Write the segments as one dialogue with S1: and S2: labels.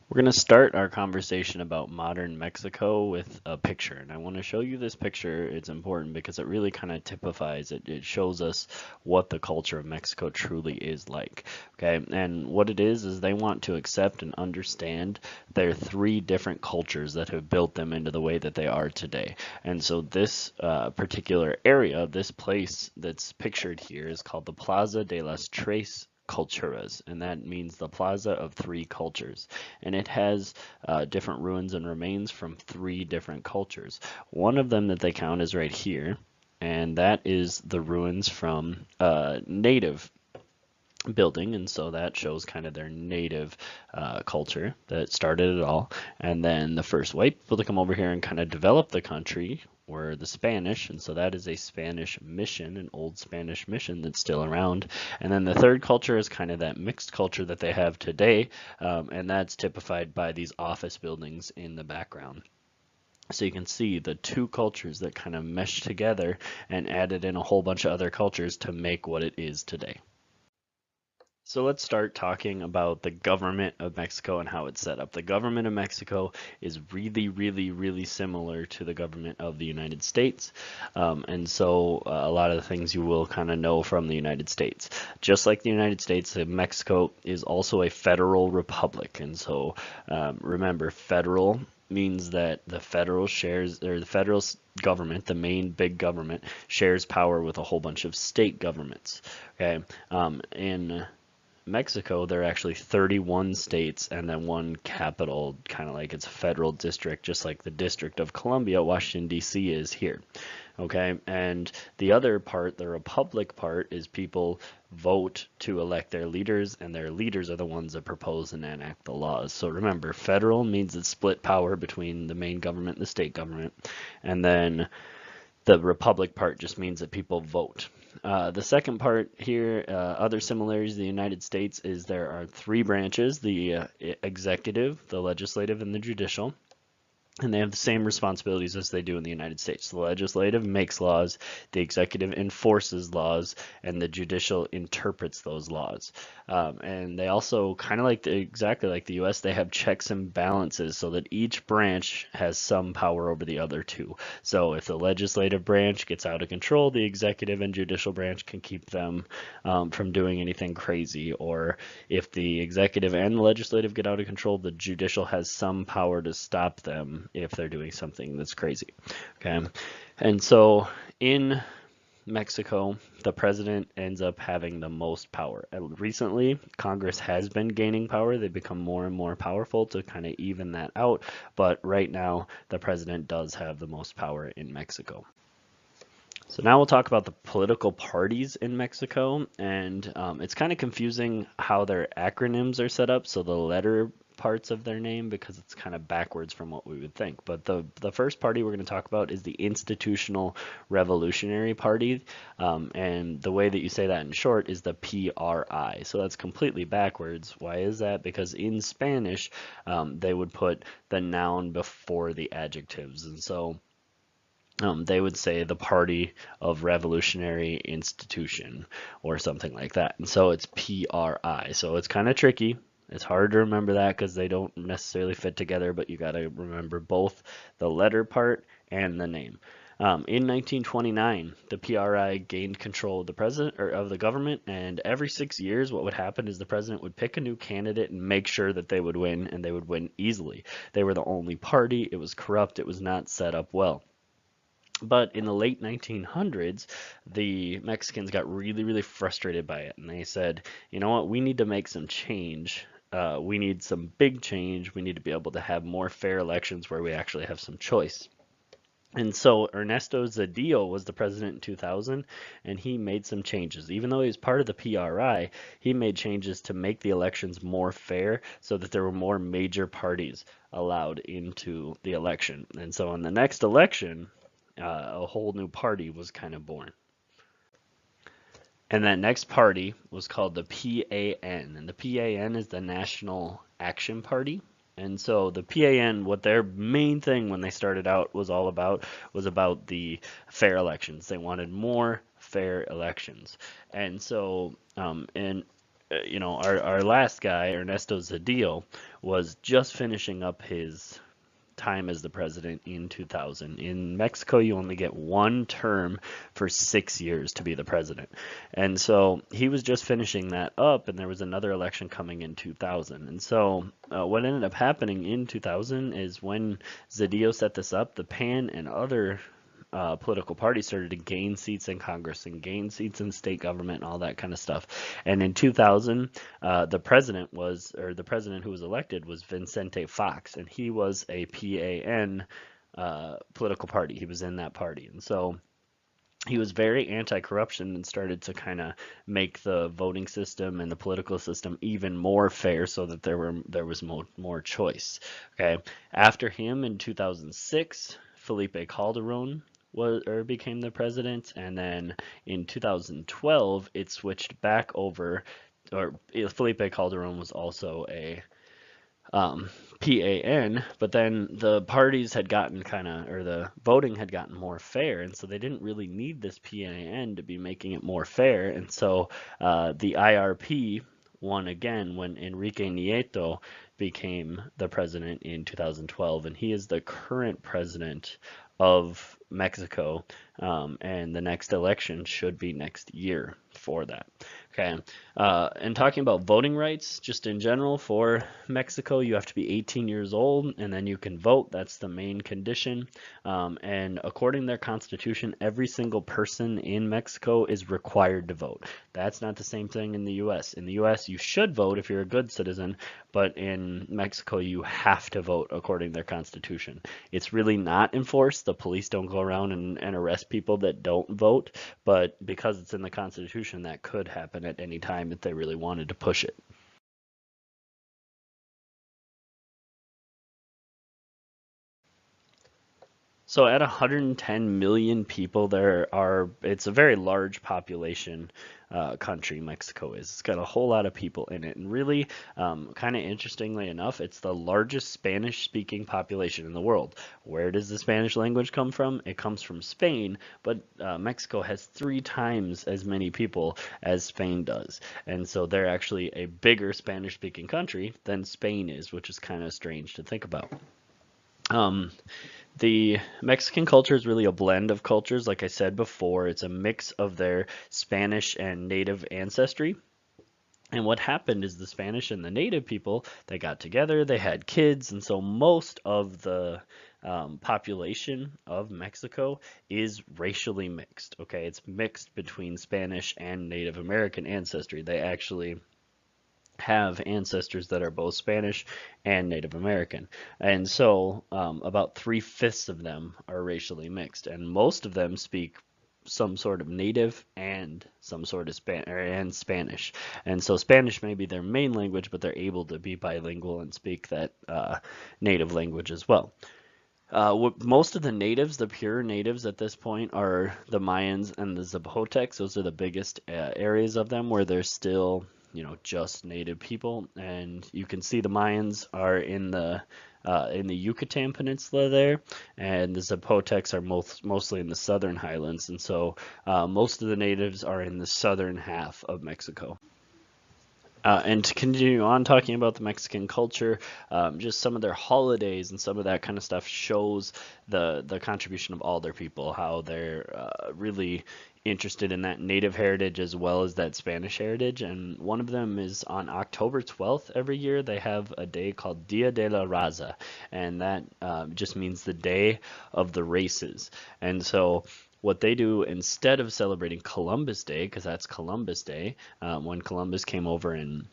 S1: We're going to start our conversation about modern Mexico with a picture. And I want to show you this picture. It's important because it really kind of typifies it. It shows us what the culture of Mexico truly is like. Okay. And what it is they want to accept and understand their three different cultures that have built them into the way that they are today. And so this particular area, this place that's pictured here is called the Plaza de las Tres Culturas, and that means the plaza of three cultures. And it has different ruins and remains from three different cultures. One of them that they count is right here, and that is the ruins from native building, and so that shows kind of their native culture that started it all. And then the first white people to come over here and kind of develop the country were the Spanish, and so that is a Spanish mission, an old Spanish mission that's still around. And then the third culture is kind of that mixed culture that they have today, and that's typified by these office buildings in the background. So you can see the two cultures that kind of mesh together and added in a whole bunch of other cultures to make what it is today. So let's start talking about the government of Mexico and how it's set up. The government of Mexico is really similar to the government of the United States. And so a lot of the things you will kind of know from the United States. Just like the United States, Mexico is also a federal republic. And so remember, federal means that the federal shares, or the federal government, the main big government, shares power with a whole bunch of state governments. Okay, in Mexico, there are actually 31 states and then one capital, kind of like it's a federal district, just like the District of Columbia, Washington, D.C. is here. Okay, and the other part, the republic part, is people vote to elect their leaders, and their leaders are the ones that propose and enact the laws. So remember, federal means it's split power between the main government and the state government, and then the republic part just means that people vote. The second part here, other similarities to the United States, is there are three branches, the executive, the legislative, and the judicial. And they have the same responsibilities as they do in the United States. The legislative makes laws, the executive enforces laws, and the judicial interprets those laws. And they also, kind of like exactly like the U.S., they have checks and balances so that each branch has some power over the other two. So if the legislative branch gets out of control, the executive and judicial branch can keep them from doing anything crazy. Or if the executive and the legislative get out of control, the judicial has some power to stop them if they're doing something that's crazy. Okay, and so in Mexico, the president ends up having the most power. Recently, Congress has been gaining power. They've become more and more powerful to kind of even that out. But right now, the president does have the most power in Mexico. So now we'll talk about the political parties in Mexico, and it's kind of confusing how their acronyms are set up. So the letter parts of their name, because it's kind of backwards from what we would think. But the first party we're going to talk about is the Institutional Revolutionary Party, and the way that you say that in short is the PRI. So that's completely backwards. Why is that? Because in Spanish, they would put the noun before the adjectives, and so they would say the Party of Revolutionary Institution or something like that. And so it's PRI. So it's kind of tricky. It's hard to remember that because they don't necessarily fit together, but you got to remember both the letter part and the name. In 1929, the PRI gained control of the president or of the government, and every 6 years, what would happen is the president would pick a new candidate and make sure that they would win, and they would win easily. They were the only party. It was corrupt. It was not set up well. But in the late 1900s, the Mexicans got really frustrated by it, and they said, you know what, we need to make some change. We need some big change. We need to be able to have more fair elections where we actually have some choice. And so Ernesto Zedillo was the president in 2000, and he made some changes. Even though he was part of the PRI, he made changes to make the elections more fair so that there were more major parties allowed into the election. And so in the next election, a whole new party was kind of born. And that next party was called the PAN, and the PAN is the National Action Party. And so the PAN, what their main thing when they started out was all about was about the fair elections. They wanted more fair elections. And so, and our last guy, Ernesto Zedillo, was just finishing up his time as the president in 2000. In Mexico, you only get one term for 6 years to be the president. And so he was just finishing that up, and there was another election coming in 2000. And so what ended up happening in 2000 is when Zedillo set this up, the PAN and other political parties started to gain seats in Congress and gain seats in state government and all that kind of stuff. And in 2000, the president who was elected was Vicente Fox, and he was a PAN political party. He was in that party, and so he was very anti-corruption and started to kind of make the voting system and the political system even more fair so that there was more choice. Okay, after him in 2006, Felipe Calderon became the president, and then in 2012 it switched back over, or Felipe Calderon was also a PAN, but then the parties had gotten or the voting had gotten more fair, and so they didn't really need this PAN to be making it more fair, and so the IRP won again when Enrique Nieto became the president in 2012, and he is the current president of Mexico, and the next election should be next year for that. Okay, and talking about voting rights, just in general for Mexico, you have to be 18 years old and then you can vote. That's the main condition. And according to their constitution, every single person in Mexico is required to vote. That's not the same thing in the U.S. In the U.S., you should vote if you're a good citizen, but in Mexico, you have to vote according to their constitution. It's really not enforced. The police don't go around and arrest people that don't vote, but because it's in the constitution, that could happen at any time if they really wanted to push it. So at 110 million people, it's a very large population country, Mexico is. It's got a whole lot of people in it. And really, kind of interestingly enough, it's the largest Spanish-speaking population in the world. Where does the Spanish language come from? It comes from Spain, but Mexico has 3 times as many people as Spain does. And so they're actually a bigger Spanish-speaking country than Spain is, which is kind of strange to think about. Um, the Mexican culture is really a blend of cultures. Like I said before, it's a mix of their Spanish and native ancestry. And what happened is the Spanish and the native people, they got together, they had kids, and so most of the population of Mexico is racially mixed. Okay, it's mixed between Spanish and Native American ancestry. They actually have ancestors that are both Spanish and Native American. And so about 3/5 of them are racially mixed, and most of them speak some sort of native and some sort of Spanish. And so Spanish may be their main language, but they're able to be bilingual and speak that native language as well. Most of the natives, the pure natives at this point, are the Mayans and the Zapotecs. Those are the biggest areas of them where there's still, just native people. And you can see the Mayans are in the Yucatan Peninsula there, and the Zapotecs are mostly in the southern highlands. And so most of the natives are in the southern half of Mexico. And to continue on talking about the Mexican culture, just some of their holidays and some of that kind of stuff shows the contribution of all their people, how they're really interested in that native heritage as well as that Spanish heritage. And one of them is on October 12th every year. They have a day called Dia de la Raza, and that just means the day of the races. And so what they do instead of celebrating Columbus Day, because that's Columbus Day, when Columbus came over and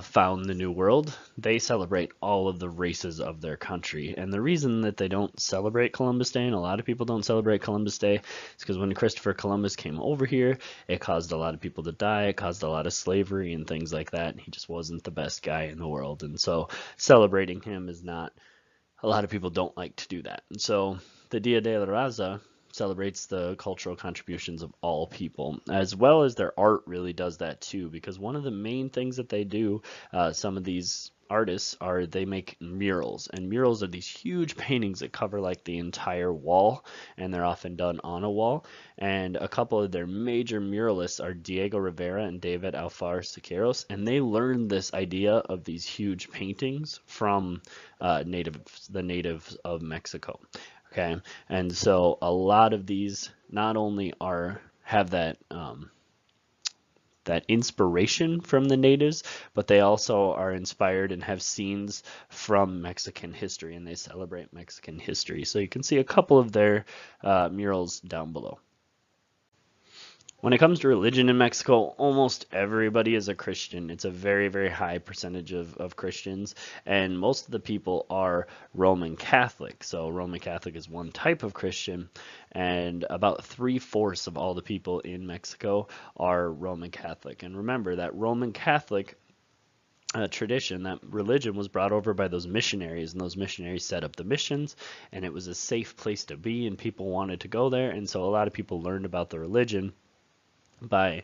S1: found the New World, they celebrate all of the races of their country. And the reason that they don't celebrate Columbus Day, and a lot of people don't celebrate Columbus Day, is because when Christopher Columbus came over here, it caused a lot of people to die, it caused a lot of slavery and things like that, and he just wasn't the best guy in the world. And so celebrating him is not, a lot of people don't like to do that. And so the Dia de la Raza celebrates the cultural contributions of all people, as well as their art really does that too, because one of the main things that they do, some of these artists are they make murals, and murals are these huge paintings that cover like the entire wall, and they're often done on a wall. And a couple of their major muralists are Diego Rivera and David Alfaro Siqueiros, and they learned this idea of these huge paintings from the natives of Mexico. Okay, and so a lot of these not only are have that inspiration from the natives, but they also are inspired and have scenes from Mexican history, and they celebrate Mexican history. So you can see a couple of their murals down below. When it comes to religion in Mexico, almost everybody is a Christian. It's a very, very high percentage of Christians, and most of the people are Roman Catholic. So Roman Catholic is one type of Christian, and about 3/4 of all the people in Mexico are Roman Catholic. And remember that Roman Catholic tradition, that religion was brought over by those missionaries, and those missionaries set up the missions, and it was a safe place to be, and people wanted to go there, and so a lot of people learned about the religion by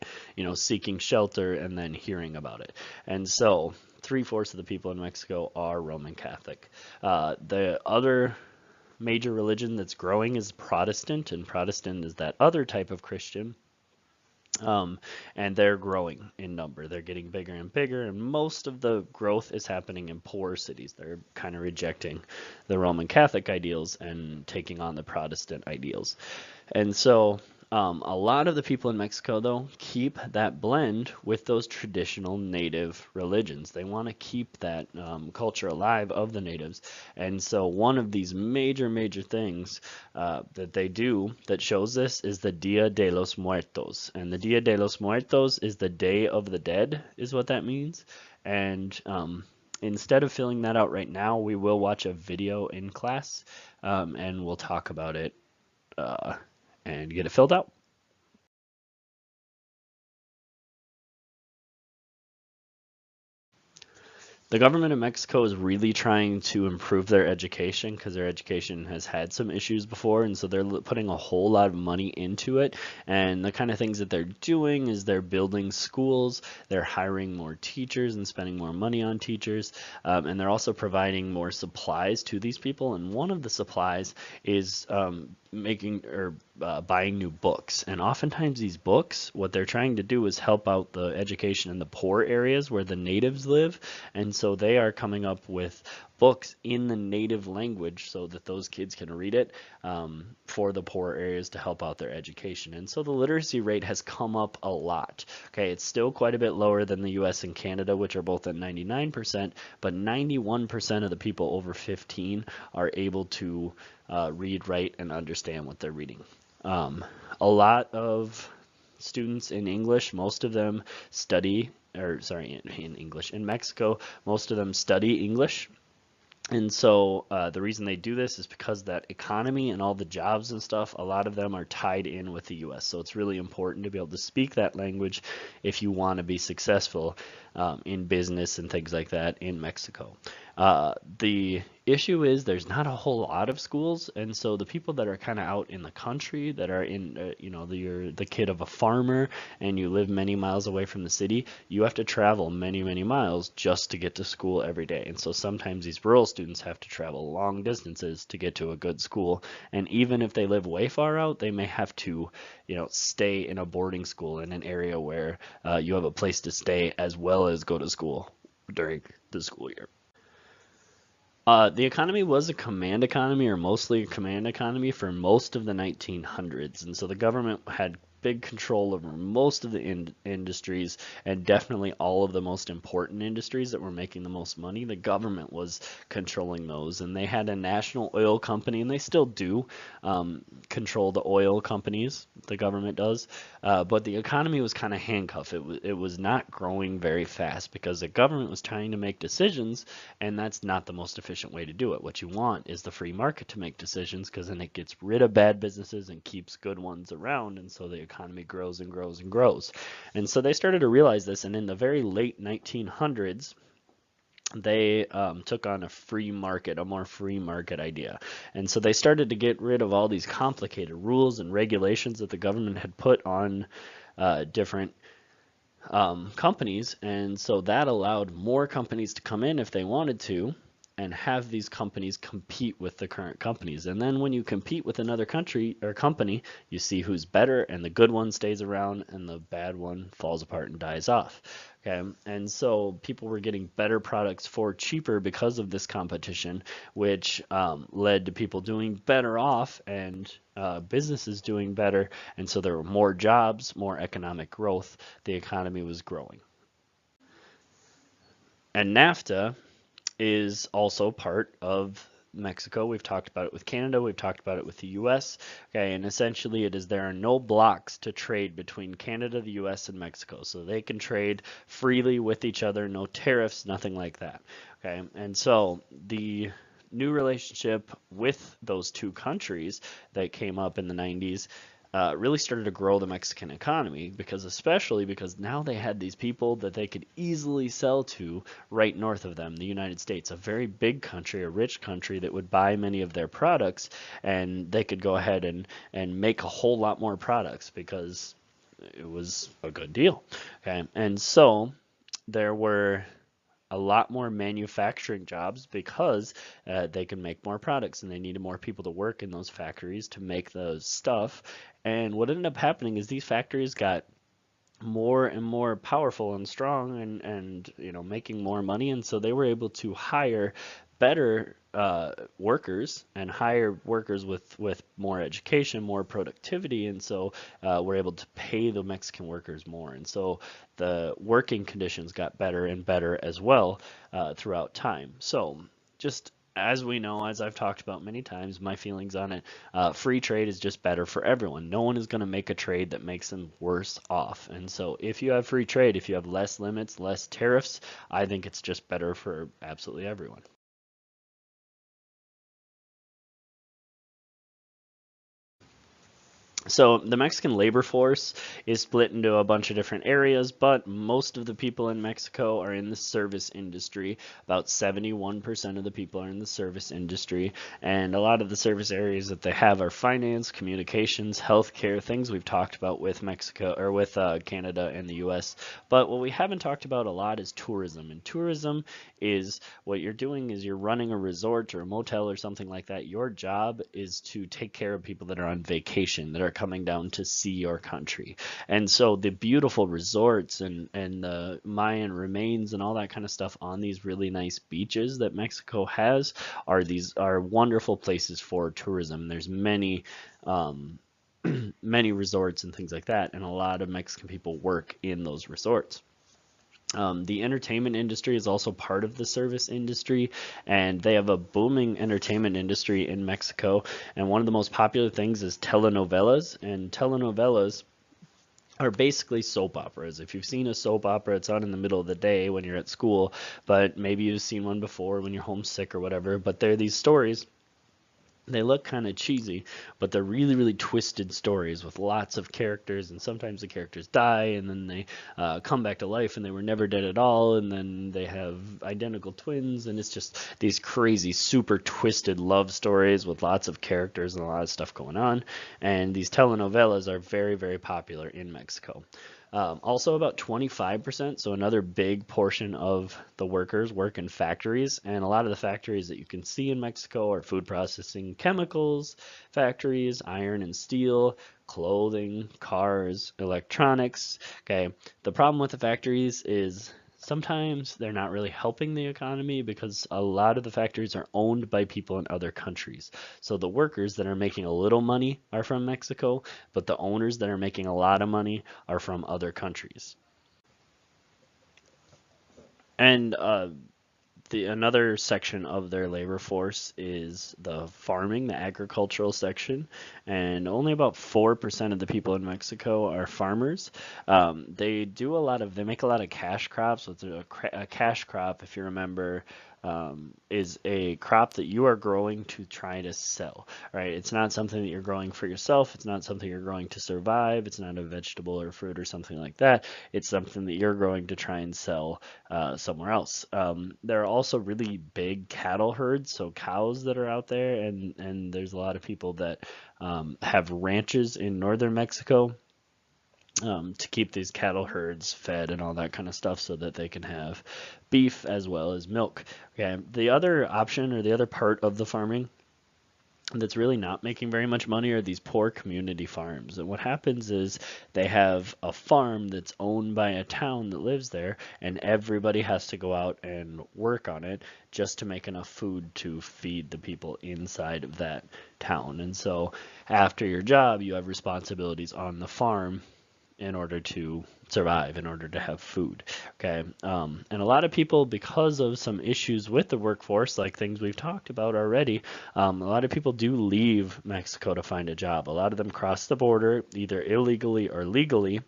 S1: seeking shelter and then hearing about it. And so 3/4 of the people in Mexico are Roman Catholic. The other major religion that's growing is Protestant, and Protestant is that other type of Christian. And they're growing in number. They're getting bigger and bigger, and most of the growth is happening in poor cities. They're kind of rejecting the Roman Catholic ideals and taking on the Protestant ideals. And so a lot of the people in Mexico, though, keep that blend with those traditional native religions. They want to keep that culture alive of the natives. And so one of these major, major things that they do that shows this is the Dia de los Muertos. And the Dia de los Muertos is the Day of the Dead, is what that means. And instead of filling that out right now, we will watch a video in class, and we'll talk about it and get it filled out. The government of Mexico is really trying to improve their education because their education has had some issues before, and so they're putting a whole lot of money into it. And the kind of things that they're doing is they're building schools, they're hiring more teachers and spending more money on teachers, and they're also providing more supplies to these people. And one of the supplies is buying new books. And oftentimes these books, what they're trying to do is help out the education in the poor areas where the natives live. And so they are coming up with books in the native language so that those kids can read it for the poor areas to help out their education. And so the literacy rate has come up a lot. Okay, it's still quite a bit lower than the US and Canada, which are both at 99%, but 91% of the people over 15 are able to read, write, and understand what they're reading. A lot of students in English, most of them study, or sorry, in English, in Mexico, most of them study English. And so the reason they do this is because that economy and all the jobs and stuff, a lot of them are tied in with the US. So it's really important to be able to speak that language if you want to be successful in business and things like that in Mexico. The issue is there's not a whole lot of schools, and so the people that are kind of out in the country that are in, you're the kid of a farmer and you live many miles away from the city, you have to travel many, many miles just to get to school every day. And so sometimes these rural students have to travel long distances to get to a good school. And even if they live way far out, they may have to, stay in a boarding school in an area where you have a place to stay as well as go to school during the school year. The economy was a command economy, or mostly a command economy, for most of the 1900s, and so the government had big control over most of the industries, and definitely all of the most important industries that were making the most money. The government was controlling those, and they had a national oil company, and they still do control the oil companies, the government does, but the economy was kind of handcuffed. It was not growing very fast because the government was trying to make decisions, and that's not the most efficient way to do it. What you want is the free market to make decisions, because then it gets rid of bad businesses and keeps good ones around, and so the economy grows and grows and grows. And so they started to realize this, and in the very late 1900s, they took on a more free market idea. And so they started to get rid of all these complicated rules and regulations that the government had put on different companies, and so that allowed more companies to come in if they wanted to, and have these companies compete with the current companies. And then when you compete with another country or company, you see who's better, and the good one stays around, and the bad one falls apart and dies off. Okay, and so people were getting better products for cheaper because of this competition, which led to people doing better off, and businesses doing better. And so there were more jobs, more economic growth. The economy was growing. And NAFTA is also part of Mexico. We've talked about it with Canada, we've talked about it with the US. Okay, and essentially it is there are no blocks to trade between Canada, the US, and Mexico. So they can trade freely with each other, no tariffs, nothing like that. Okay, and so the new relationship with those two countries that came up in the 90s really started to grow the Mexican economy, because especially because now they had these people that they could easily sell to right north of them, the United States, a very big country, a rich country that would buy many of their products, and they could go ahead and make a whole lot more products because it was a good deal. Okay, and so there were a lot more manufacturing jobs because they can make more products, and they needed more people to work in those factories to make those stuff. And what ended up happening is these factories got more and more powerful and strong, and making more money, and so they were able to hire better workers, and hire workers with more education, more productivity, and so we're able to pay the Mexican workers more, and so the working conditions got better and better as well throughout time. So just as we know, as I've talked about many times, my feelings on it, free trade is just better for everyone. No one is going to make a trade that makes them worse off. And so if you have free trade, if you have less limits, less tariffs, I think it's just better for absolutely everyone. So the Mexican labor force is split into a bunch of different areas, but most of the people in Mexico are in the service industry. About 71% of the people are in the service industry, and a lot of the service areas that they have are finance, communications, healthcare, things we've talked about with Mexico or with Canada and the US. But what we haven't talked about a lot is tourism. And tourism is what you're doing is you're running a resort or a motel or something like that. Your job is to take care of people that are on vacation, that are coming down to see your country. And so the beautiful resorts and the Mayan remains and all that kind of stuff on these really nice beaches that Mexico has are wonderful places for tourism. There's many many resorts and things like that, and a lot of Mexican people work in those resorts. The entertainment industry is also part of the service industry, and they have a booming entertainment industry in Mexico. And one of the most popular things is telenovelas, and telenovelas are basically soap operas. If you've seen a soap opera, it's on in the middle of the day when you're at school, but maybe you've seen one before when you're homesick or whatever. But they're these stories, they look kind of cheesy, but they're really, really twisted stories with lots of characters, and sometimes the characters die, and then they come back to life, and they were never dead at all, and then they have identical twins, and it's just these crazy, super twisted love stories with lots of characters and a lot of stuff going on. And these telenovelas are very, very popular in Mexico. Also, about 25%, so another big portion of the workers work in factories, and a lot of the factories that you can see in Mexico are food processing, chemicals factories, iron and steel, clothing, cars, electronics. Okay, the problem with the factories is sometimes they're not really helping the economy because a lot of the factories are owned by people in other countries. So the workers that are making a little money are from Mexico, but the owners that are making a lot of money are from other countries. And another section of their labor force is the farming, the agricultural section, and only about 4% of the people in Mexico are farmers. They make a lot of cash crops. With a cash crop, if you remember, is a crop that you are growing to try to sell, right? It's not something that you're growing for yourself. It's not something you're growing to survive. It's not a vegetable or fruit or something like that. It's something that you're growing to try and sell somewhere else. There are also really big cattle herds, so cows that are out there, and there's a lot of people that have ranches in northern Mexico, to keep these cattle herds fed and all that kind of stuff so that they can have beef as well as milk. Okay, the other option or the other part of the farming that's really not making very much money are these poor community farms. And what happens is they have a farm that's owned by a town that lives there, and everybody has to go out and work on it just to make enough food to feed the people inside of that town. And so after your job, you have responsibilities on the farm in order to survive, in order to have food. Okay. And a lot of people, because of some issues with the workforce, like things we've talked about already, a lot of people do leave Mexico to find a job. A lot of them cross the border, either illegally or legally,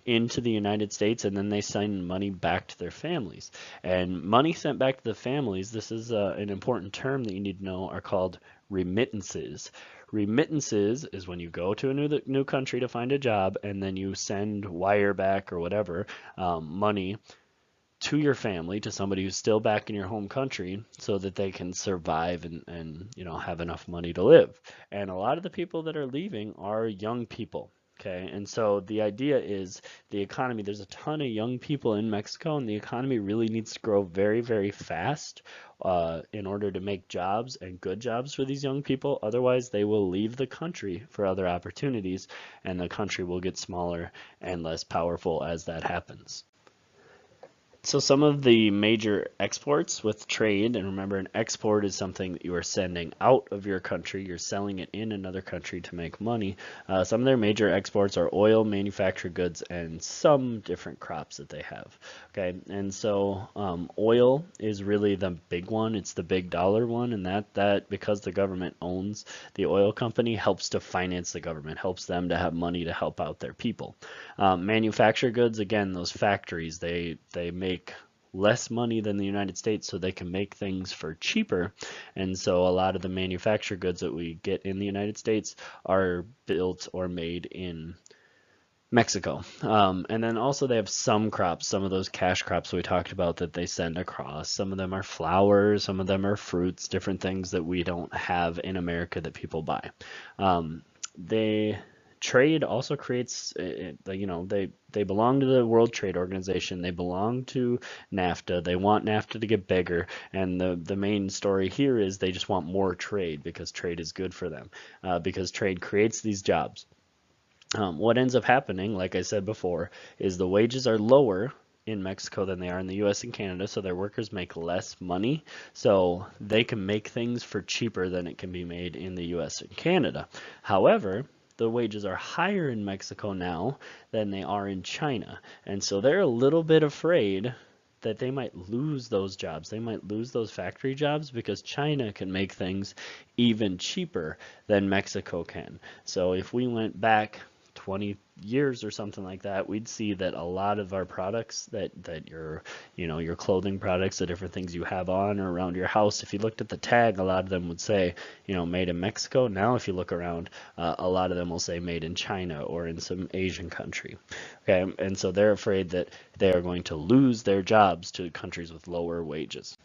S1: into the United States, and then they send money back to their families. And money sent back to the families, this is an important term that you need to know, are called remittances. Remittances is when you go to a new country to find a job, and then you send wire back or whatever money to your family, to somebody who's still back in your home country, so that they can survive and have enough money to live. And a lot of the people that are leaving are young people. Okay, and so the idea is the economy, there's a ton of young people in Mexico, and the economy really needs to grow very, very fast in order to make jobs and good jobs for these young people. Otherwise, they will leave the country for other opportunities, and the country will get smaller and less powerful as that happens. So some of the major exports with trade, and remember an export is something that you are sending out of your country, you're selling it in another country to make money. Some of their major exports are oil, manufactured goods, and some different crops that they have. Okay, and so oil is really the big one, it's the big dollar one, and that because the government owns the oil company helps to finance the government, helps them to have money to help out their people. Manufactured goods, again, those factories, they make less money than the United States, so they can make things for cheaper. And so a lot of the manufactured goods that we get in the United States are built or made in Mexico. And then also they have some crops, some of those cash crops we talked about that they send across. Some of them are flowers, some of them are fruits, different things that we don't have in America that people buy. Trade also creates, they belong to the World Trade Organization. They belong to NAFTA. They want NAFTA to get bigger. And the main story here is they just want more trade because trade is good for them, because trade creates these jobs. What ends up happening, like I said before, is the wages are lower in Mexico than they are in the US and Canada, so their workers make less money, so they can make things for cheaper than it can be made in the US and Canada. However, the wages are higher in Mexico now than they are in China. And so they're a little bit afraid that they might lose those jobs. They might lose those factory jobs because China can make things even cheaper than Mexico can. So if we went back 20 years or something like that, we'd see that a lot of our products that your clothing products, the different things you have on or around your house, if you looked at the tag, a lot of them would say made in Mexico. Now if you look around, a lot of them will say made in China or in some Asian country. Okay, and so they're afraid that they are going to lose their jobs to countries with lower wages.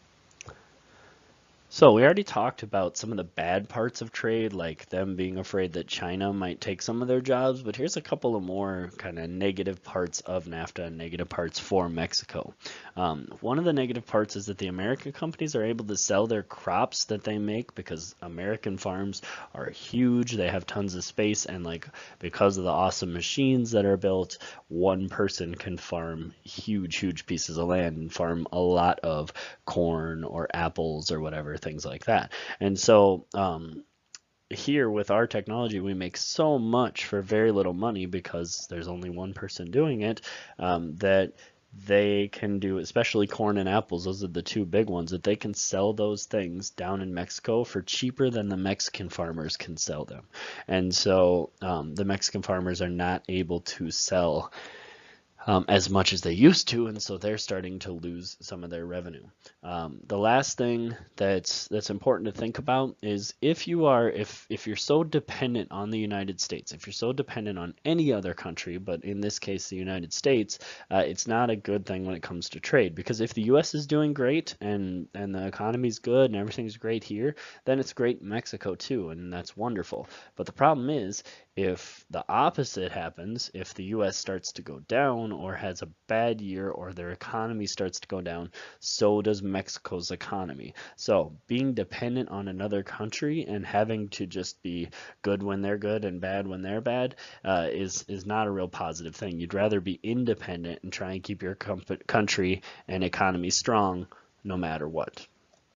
S1: So we already talked about some of the bad parts of trade, like them being afraid that China might take some of their jobs, but here's a couple of more kind of negative parts of NAFTA and negative parts for Mexico. One of the negative parts is that the American companies are able to sell their crops that they make because American farms are huge, they have tons of space, and because of the awesome machines that are built, one person can farm huge pieces of land and farm a lot of corn or apples or whatever, things like that. And so here with our technology, we make so much for very little money because there's only one person doing it, that they can do, especially corn and apples, those are the two big ones, that they can sell those things down in Mexico for cheaper than the Mexican farmers can sell them. And so the Mexican farmers are not able to sell as much as they used to, and so they're starting to lose some of their revenue. The last thing that's important to think about is if you're so dependent on the United States, if you're so dependent on any other country, but in this case the United States, it's not a good thing when it comes to trade, because if the US is doing great and the economy's good and everything's great here, then it's great in Mexico too, and that's wonderful. But the problem is If the opposite happens, if the US starts to go down or has a bad year or their economy starts to go down, so does Mexico's economy. So being dependent on another country and having to just be good when they're good and bad when they're bad is not a real positive thing. You'd rather be independent and try and keep your country and economy strong no matter what.